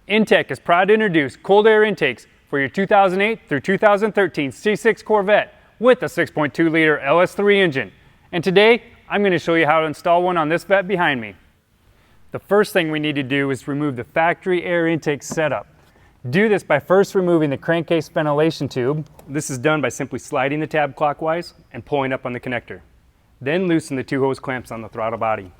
Intech is proud to introduce cold air intakes for your 2008 through 2013 C6 Corvette with a 6.2 liter LS3 engine. And today, I'm going to show you how to install one on this vet behind me. The first thing we need to do is remove the factory air intake setup. Do this by first removing the crankcase ventilation tube. This is done by simply sliding the tab clockwise and pulling up on the connector. Then loosen the two hose clamps on the throttle body.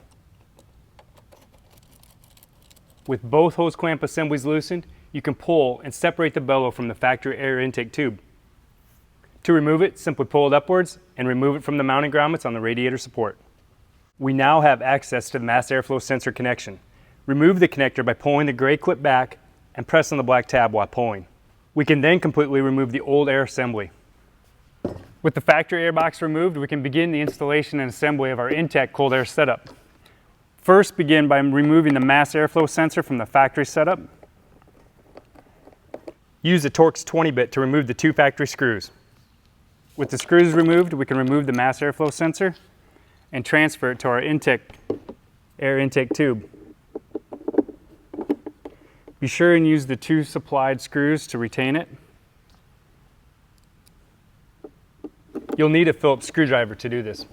With both hose clamp assemblies loosened, you can pull and separate the bellow from the factory air intake tube. To remove it, simply pull it upwards and remove it from the mounting grommets on the radiator support. We now have access to the mass airflow sensor connection. Remove the connector by pulling the gray clip back and press on the black tab while pulling. We can then completely remove the old air assembly. With the factory air box removed, we can begin the installation and assembly of our Intech cold air setup. First, begin by removing the mass airflow sensor from the factory setup. Use the Torx 20-bit to remove the two factory screws. With the screws removed, we can remove the mass airflow sensor and transfer it to our Intech air intake tube. Be sure and use the two supplied screws to retain it. You'll need a Phillips screwdriver to do this.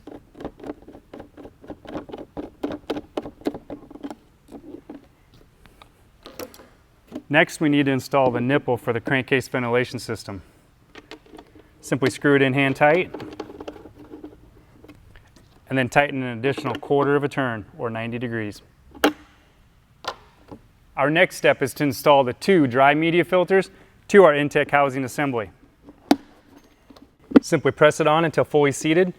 Next, we need to install the nipple for the crankcase ventilation system. Simply screw it in hand tight, and then tighten an additional quarter of a turn, or 90 degrees. Our next step is to install the two dry media filters to our Intech housing assembly. Simply press it on until fully seated,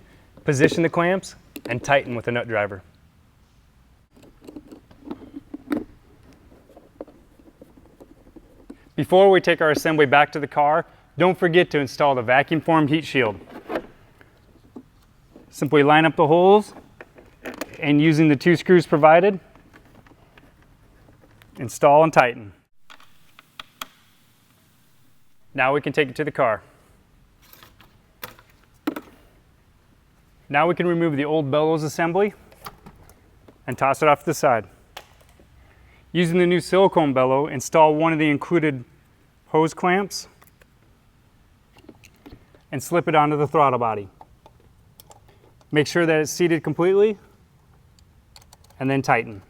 position the clamps, and tighten with a nut driver. Before we take our assembly back to the car, don't forget to install the vacuum formed heat shield. Simply line up the holes and using the two screws provided, install and tighten. Now we can take it to the car. Now we can remove the old bellows assembly and toss it off to the side. Using the new silicone bellow, install one of the included hose clamps and slip it onto the throttle body. Make sure that it's seated completely and then tighten.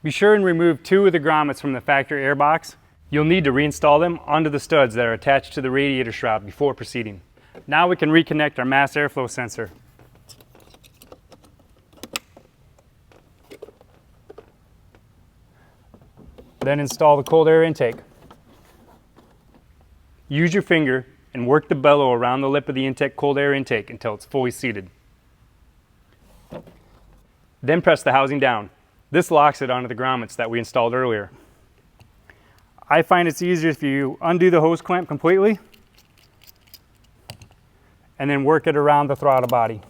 Be sure and remove two of the grommets from the factory air box. You'll need to reinstall them onto the studs that are attached to the radiator shroud before proceeding. Now we can reconnect our mass airflow sensor. Then install the cold air intake. Use your finger and work the bellow around the lip of the Intech cold air intake until it's fully seated. Then press the housing down. This locks it onto the grommets that we installed earlier. I find it's easier if you undo the hose clamp completely and then work it around the throttle body.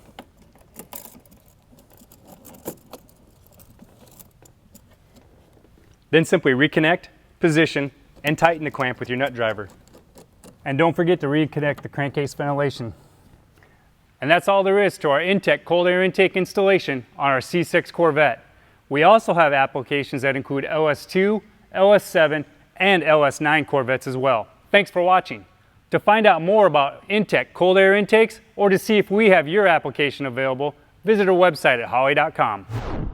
Then simply reconnect, position, and tighten the clamp with your nut driver. And don't forget to reconnect the crankcase ventilation. And that's all there is to our Intech cold air intake installation on our C6 Corvette. We also have applications that include LS2, LS7, and LS9 Corvettes as well. Thanks for watching. To find out more about Intech cold air intakes or to see if we have your application available, visit our website at holley.com.